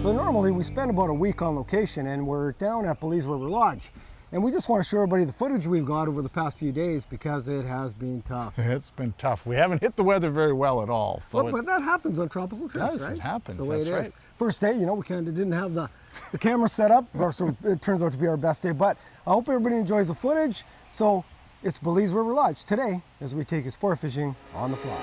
So normally we spend about a week on location, and we're down at Belize River Lodge. And we just want to show everybody the footage we've got over the past few days because it has been tough. It's been tough. We haven't hit the weather very well at all. So but that happens on tropical trips, right? It happens. That's the way it is. Right. First day, you know, we kind of didn't have the camera set up, so it turns out to be our best day. But I hope everybody enjoys the footage. So it's Belize River Lodge today as we take you sport fishing on the fly.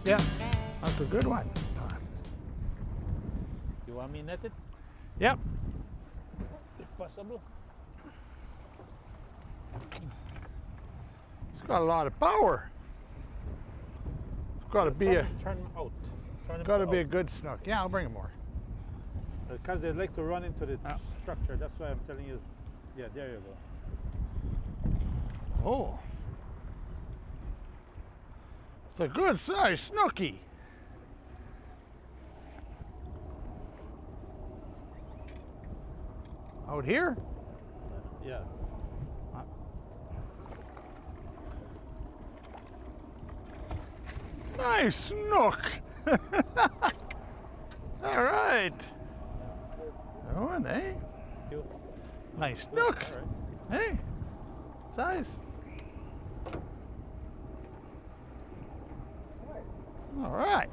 Yeah, that's a good one. You want me netted? Yep. If possible. It's got a lot of power. It's got to be a turn out. got to be a good snook. Yeah, I'll bring him more. Because they like to run into the structure. That's why I'm telling you. Yeah, there you go. Oh. It's a good size snooky. Out here? Yeah. Nice snook. All right. Oh, and hey. Nice snook. All right. Hey. Size. All right.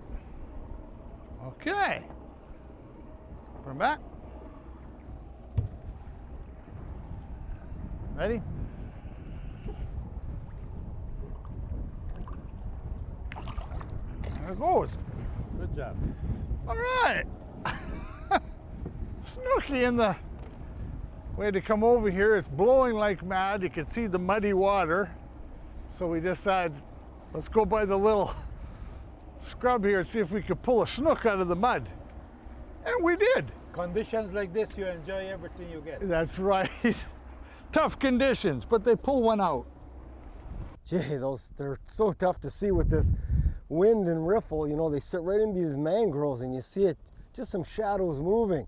Okay. Put him back. Ready? There it goes. Good job. All right. Snooky in the way to come over here. It's blowing like mad. You can see the muddy water. So we just thought, let's go by the little scrub here and see if we could pull a snook out of the mud. And we did. Conditions like this, you enjoy everything you get. That's right. Tough conditions, but they pull one out. Gee, they're so tough to see with this wind and riffle. You know, they sit right in these mangroves and you see it, just some shadows moving.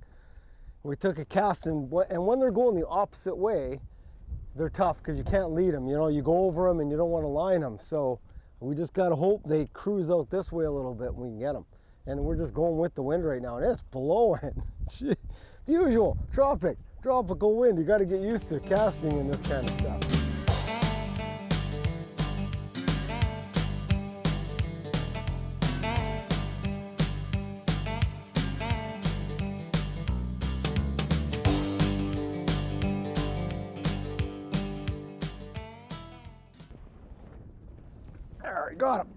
We took a cast and when they're going the opposite way, they're tough because you can't lead them. You know, you go over them and you don't want to line them. So we just got to hope they cruise out this way a little bit and we can get them. And we're just going with the wind right now and it's blowing. Gee, the usual tropical wind. You got to get used to casting in this kind of stuff. All right, got him.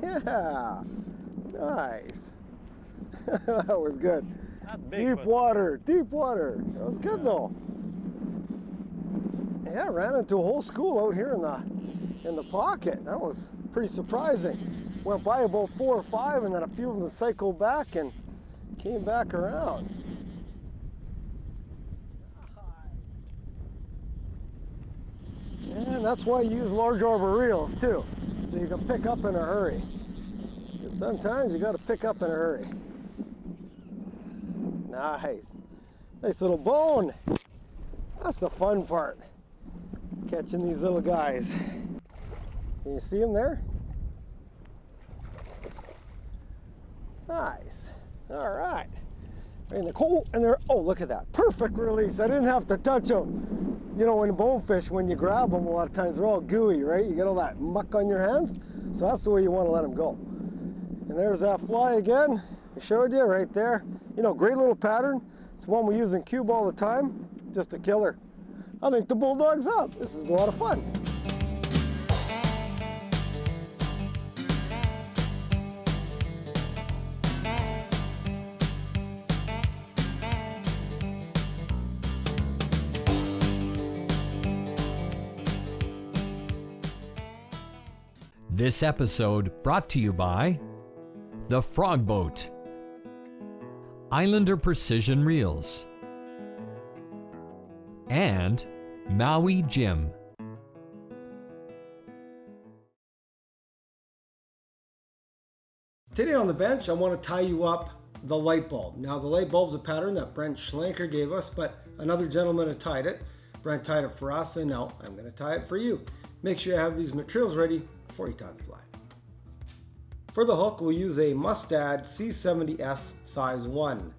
Yeah, nice. That was good. Not big, Deep water. That was good though. Yeah, ran into a whole school out here in the pocket. That was pretty surprising. Went by about 4 or 5, and then a few of them cycled back and came back around. And that's why you use large arbor reels too, so you can pick up in a hurry. And sometimes you got to pick up in a hurry. Nice. Nice little bone. That's the fun part. Catching these little guys. Can you see them there? Nice. All right. Right in the cold, and they're, oh, look at that. Perfect release. I didn't have to touch them. You know, in bonefish, when you grab them, a lot of times they're all gooey, right? You get all that muck on your hands. So that's the way you want to let them go. And there's that fly again. I showed you right there. You know, great little pattern. It's one we use in cube all the time. Just a killer. I think the bulldog's up. This is a lot of fun. This episode brought to you by The Frog Boat, Islander Precision Reels, and Maui Jim. Today on the bench, I want to tie you up the light bulb. Now the light bulb's a pattern that Brent Schlenker gave us, but another gentleman had tied it. Brent tied it for us, and now I'm going to tie it for you. Make sure you have these materials ready before you tie the fly. For the hook, we'll use a Mustad C70S size 1,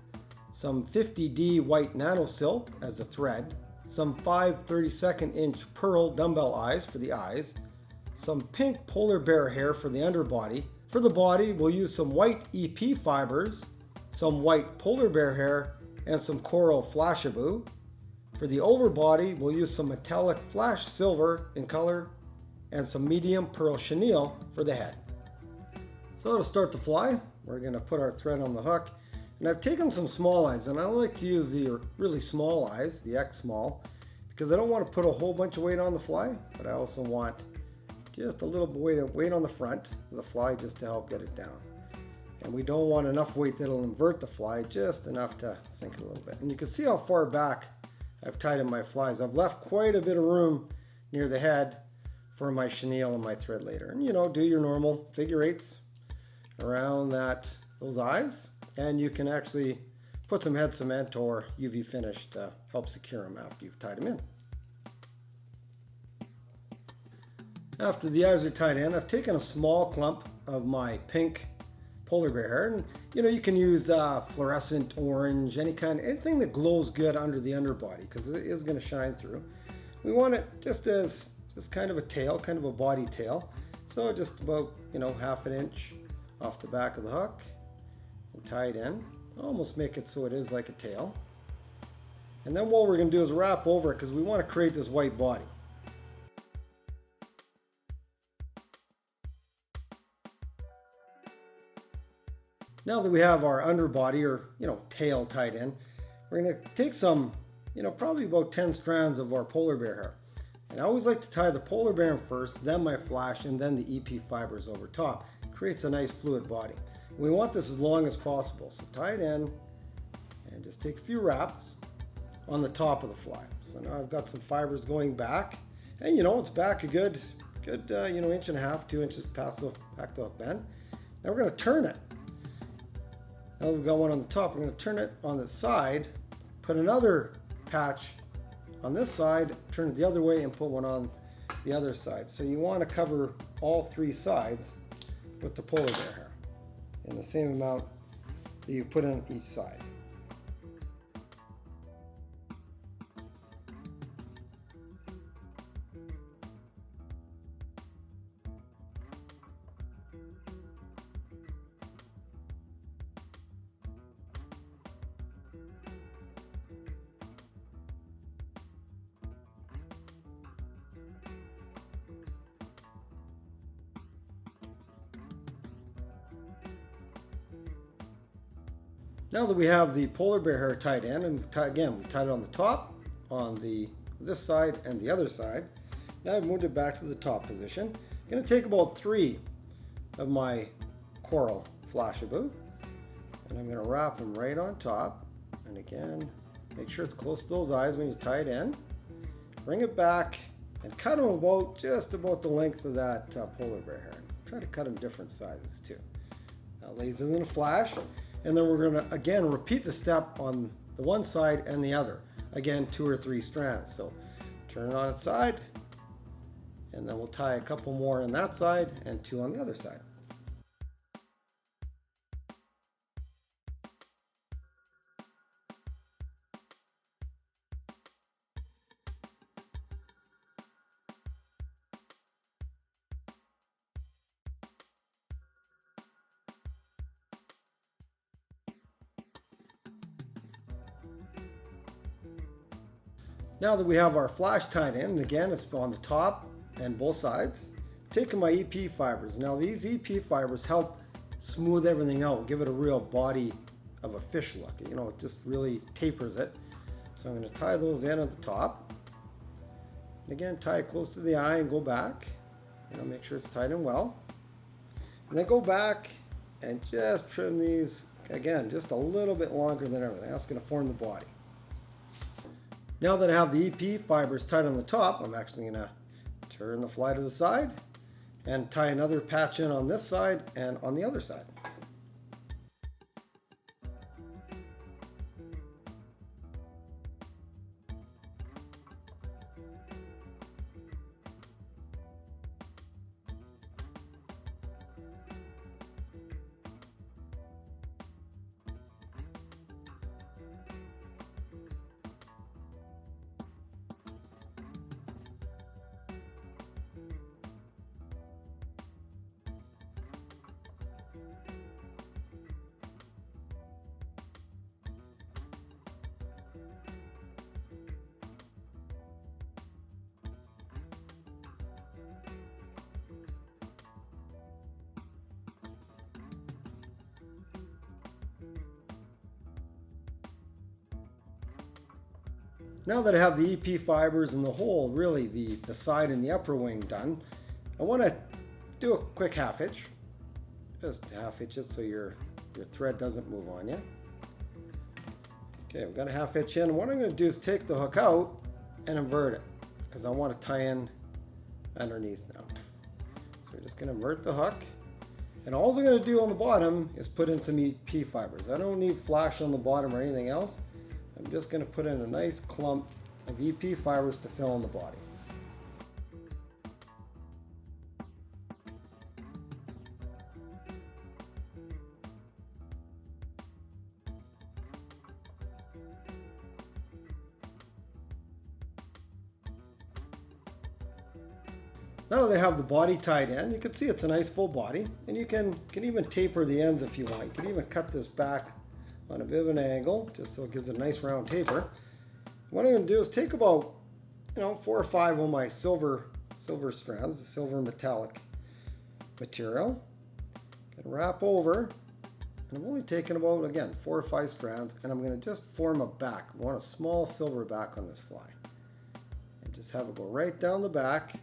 some 50D white nano silk as a thread, some 5 32nd inch pearl dumbbell eyes for the eyes, some pink polar bear hair for the underbody. For the body, we'll use some white EP fibers, some white polar bear hair, and some coral flashabou. For the overbody, we'll use some metallic flash silver in color and some medium pearl chenille for the head. So to start the fly, we're going to put our thread on the hook. And I've taken some small eyes, and I like to use the really small eyes, the X small, because I don't want to put a whole bunch of weight on the fly, but I also want just a little bit of weight on the front of the fly just to help get it down. And we don't want enough weight that'll invert the fly, just enough to sink it a little bit. And you can see how far back I've tied in my flies. I've left quite a bit of room near the head for my chenille and my thread later. And you know, do your normal figure eights around those eyes, and you can actually put some head cement or UV finish to help secure them after you've tied them in. After the eyes are tied in, I've taken a small clump of my pink polar bear hair, and you know, you can use fluorescent orange, anything that glows good under the underbody, because it is going to shine through. We want it just kind of a tail, kind of a body tail, so just about, you know, 1/2 inch off the back of the hook and tie it in. Almost make it so it is like a tail. And then what we're going to do is wrap over it, because we want to create this white body. Now that we have our underbody, or you know, tail tied in, we're going to take some, you know, probably about 10 strands of our polar bear hair. And I always like to tie the polar bear in first, then my flash, and then the EP fibers over top. It creates a nice fluid body. We want this as long as possible, so tie it in and just take a few wraps on the top of the fly. So now I've got some fibers going back, and you know, it's back a good 1.5 to 2 inches past the back to hook bend. Now we're going to turn it. Now we've got one on the top, we're going to turn it on the side, put another patch on this side, turn it the other way, and put one on the other side. So you want to cover all 3 sides with the polar bear hair in the same amount that you put on each side. Now that we have the polar bear hair tied in, and we tied it on the top, on this side and the other side. Now I've moved it back to the top position. I'm going to take about 3 of my coral flashabou, and I'm going to wrap them right on top. And again, make sure it's close to those eyes when you tie it in. Bring it back and cut them just about the length of that polar bear hair. Try to cut them different sizes too. That lays it in a flash. And then we're going to again repeat the step on the one side and the other. Again, 2 or 3 strands. So turn it on its side, and then we'll tie a couple more on that side and 2 on the other side. Now that we have our flash tied in, and again it's on the top and both sides, taking my EP fibers. Now these EP fibers help smooth everything out, give it a real body of a fish look. You know, it just really tapers it. So I'm going to tie those in at the top. Again, tie it close to the eye and go back. You know, make sure it's tied in well. And then go back and just trim these, again, just a little bit longer than everything. That's going to form the body. Now that I have the EP fibers tied on the top, I'm actually going to turn the fly to the side and tie another patch in on this side and on the other side. Now that I have the EP fibers and the whole, really the side and the upper wing done, I want to do a quick half hitch. Just half hitch it so your thread doesn't move on you. Okay, I've got a half hitch in, and what I'm going to do is take the hook out and invert it, because I want to tie in underneath now. So we're just going to invert the hook, and all I'm going to do on the bottom is put in some EP fibers. I don't need flash on the bottom or anything else. I'm just going to put in a nice clump of EP fibers to fill in the body. Now that I have the body tied in, you can see it's a nice full body, and you can even taper the ends if you want. You can even cut this back on a bit of an angle, just so it gives it a nice round taper. What I'm going to do is take about, 4 or 5 of my silver strands, the silver metallic material, and wrap over, and I'm only taking about, again, 4 or 5 strands, and I'm going to just form a back. I want a small silver back on this fly, and just have it go right down the back,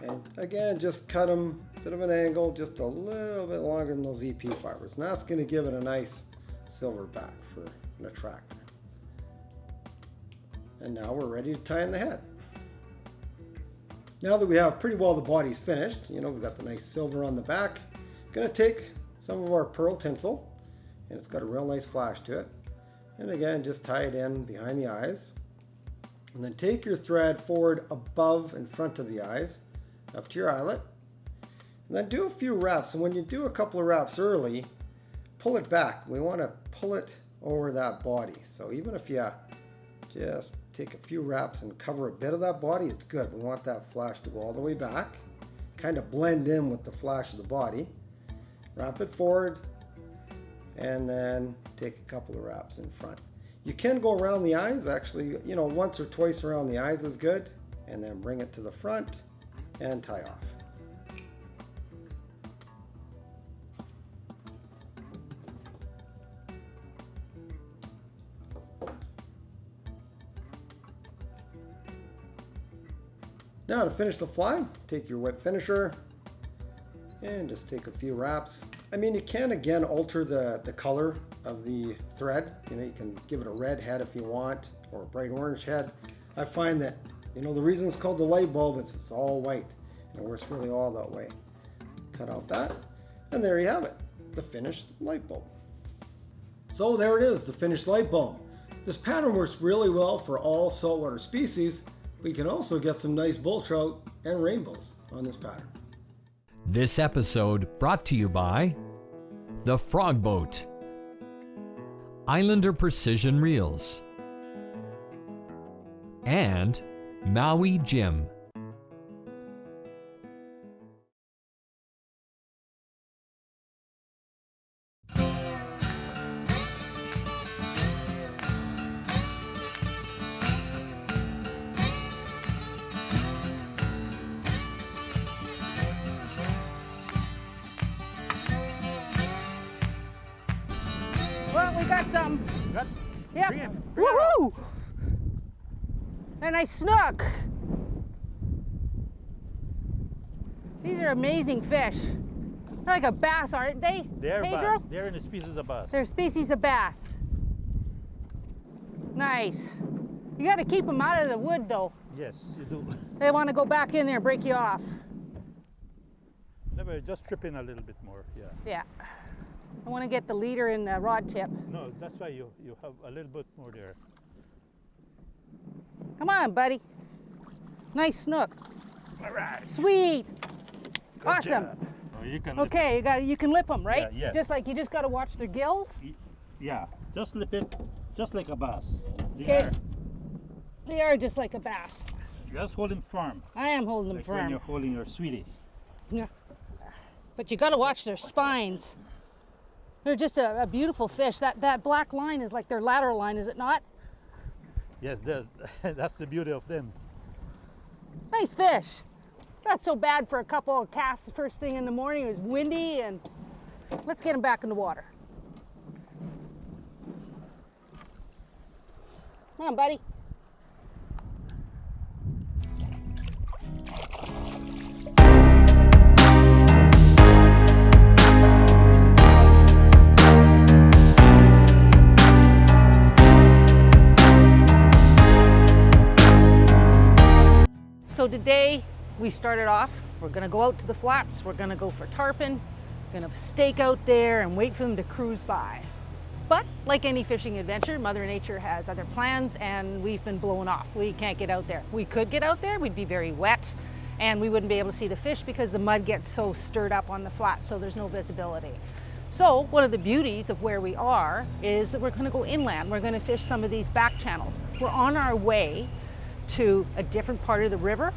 and again, just cut them a bit of an angle, just a little bit longer than those EP fibers, and that's going to give it a nice silver back for an attractor. And now we're ready to tie in the head. Now that we have pretty well the body's finished, we've got the nice silver on the back, I'm going to take some of our pearl tinsel, and it's got a real nice flash to it, and again just tie it in behind the eyes, and then take your thread forward above in front of the eyes up to your eyelet, and then do a few wraps. And when you do a couple of wraps early, pull it back. We want to pull it over that body. So even if you just take a few wraps and cover a bit of that body, it's good. We want that flash to go all the way back, kind of blend in with the flash of the body. Wrap it forward, and then take a couple of wraps in front. You can go around the eyes, actually, once or twice around the eyes is good, and then bring it to the front and tie off. Now to finish the fly, take your wet finisher and just take a few wraps. You can again alter the color of the thread. You can give it a red head if you want, or a bright orange head. I find that, the reason it's called the light bulb is it's all white, and it works really all that way. Cut out that, and there you have it, the finished light bulb. So there it is, the finished light bulb. This pattern works really well for all saltwater species. We can also get some nice bull trout and rainbows on this pattern. This episode brought to you by The Frog Boat, Islander Precision Reels, and Maui Jim. got some. Got? Yep. Bring it. Bring it out. Woohoo! A nice snook. These are amazing fish. They're like a bass, aren't they? They're Pedro? bass. They're in the species of bass. They're a species of bass. Nice. You got to keep them out of the wood, though. Yes, you do. They want to go back in there and break you off. Never, just strip in a little bit more. Yeah. Yeah. I want to get the leader in the rod tip. No, that's why you have a little bit more there. Come on, buddy. Nice snook. All right. Sweet. Awesome. Job. Oh, you can Okay, you can lip them, right? Yeah, yes. Just like you just got to watch their gills. Yeah, just lip it, just like a bass. Okay. They are just like a bass. Just hold him firm. I am holding them Like when firm. you're holding your sweetie. Yeah. But you got to watch their spines. They're just a beautiful fish. That black line is like their lateral line, is it not? Yes, that's the beauty of them. Nice fish. Not so bad for a couple of casts the first thing in the morning. It was windy, and let's get them back in the water. Come on, buddy. So today we started off, we're gonna go out to the flats, we're gonna go for tarpon, we're gonna stake out there and wait for them to cruise by. But like any fishing adventure, Mother Nature has other plans and we've been blown off. We can't get out there. We could get out there, we'd be very wet and we wouldn't be able to see the fish because the mud gets so stirred up on the flat, so there's no visibility. So one of the beauties of where we are is that we're gonna go inland. We're gonna fish some of these back channels. We're on our way to a different part of the river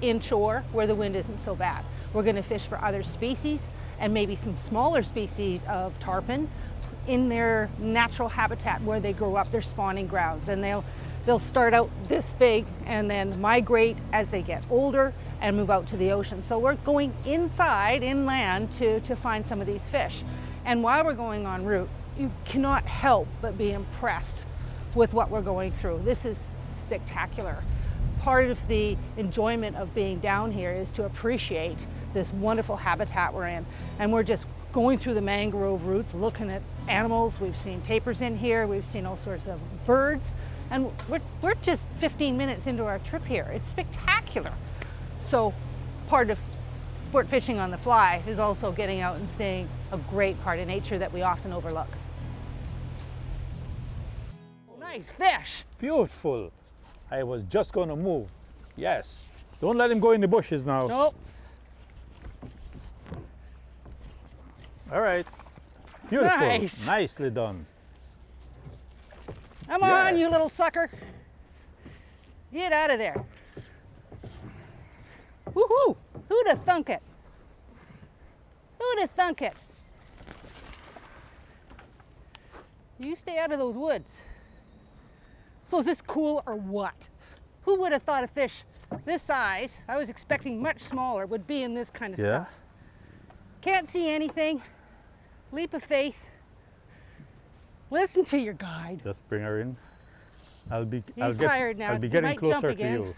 inshore where the wind isn't so bad. We're going to fish for other species and maybe some smaller species of tarpon in their natural habitat where they grow up, their spawning grounds, and they'll start out this big and then migrate as they get older and move out to the ocean. So we're going inside, inland, to find some of these fish. And while we're going en route, you cannot help but be impressed with what we're going through. This is spectacular. Part of the enjoyment of being down here is to appreciate this wonderful habitat we're in. And we're just going through the mangrove roots, looking at animals. We've seen tapirs in here, we've seen all sorts of birds, and we're just 15 minutes into our trip here. It's spectacular. So part of sport fishing on the fly is also getting out and seeing a great part of nature that we often overlook. Nice fish. Beautiful. I was just going to move. Yes. Don't let him go in the bushes now. Nope. All right. Beautiful. Nice. Nicely done. Come on, you little sucker. Get out of there. Woohoo! Who'd have thunk it? Who'd have thunk it? You stay out of those woods. So is this cool or what? Who would have thought a fish this size, I was expecting much smaller, would be in this kind of stuff? Can't see anything. Leap of faith. Listen to your guide. Just bring her in. He's tired now. I'll be He getting might jump closer to again. you.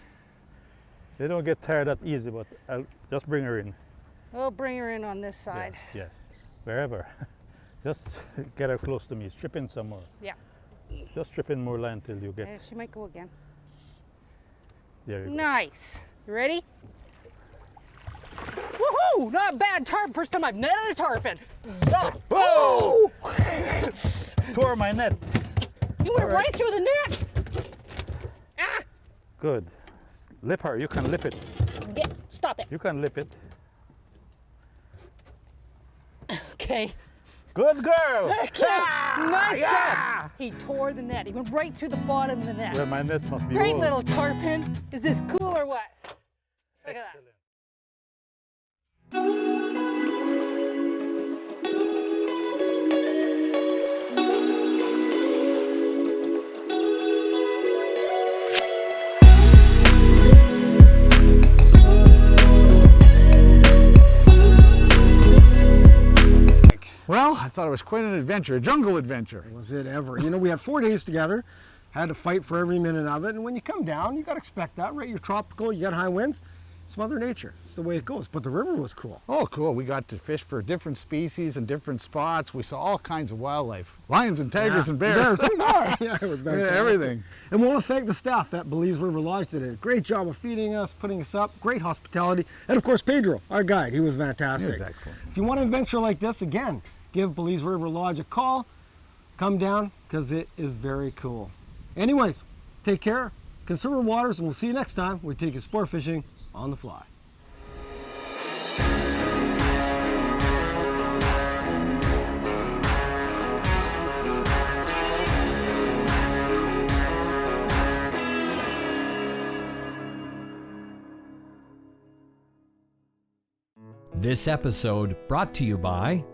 They don't get tired that easy, but I'll just bring her in. We'll bring her in on this side. Yes. Wherever. Just get her close to me. Strip in some more. Yeah. Just strip in more line till you get. She might go again. There you go. Nice. You ready? Woohoo! Not bad tarpon. First time I've netted a tarpon. Yeah. Whoa! Tore my net. You went right through the net. Ah! Good. Lip her. You can lip it. Stop it. You can lip it. Okay. Good girl. Nice job. He tore the net. He went right through the bottom of the net. Well, my net must be Great old. little tarpon. Is this cool or what? Look at that. Well, I thought it was quite an adventure, a jungle adventure. Was it ever? You know, we had 4 days together, had to fight for every minute of it, and when you come down, you got to expect that, right? You're tropical, you got high winds. It's Mother Nature. It's the way it goes. But the river was cool. Oh, cool. We got to fish for different species and different spots. We saw all kinds of wildlife. Lions and tigers and bears. Yeah, it was fantastic. Everything. And we want to thank the staff at Belize River Lodge. Did a great job of feeding us, putting us up, great hospitality. And of course, Pedro, our guide. He was fantastic. He was excellent. If you want an adventure like this, again, give Belize River Lodge a call. Come down, because it is very cool. Anyways, take care, conserve waters, and we'll see you next time we take you sport fishing on the fly. This episode brought to you by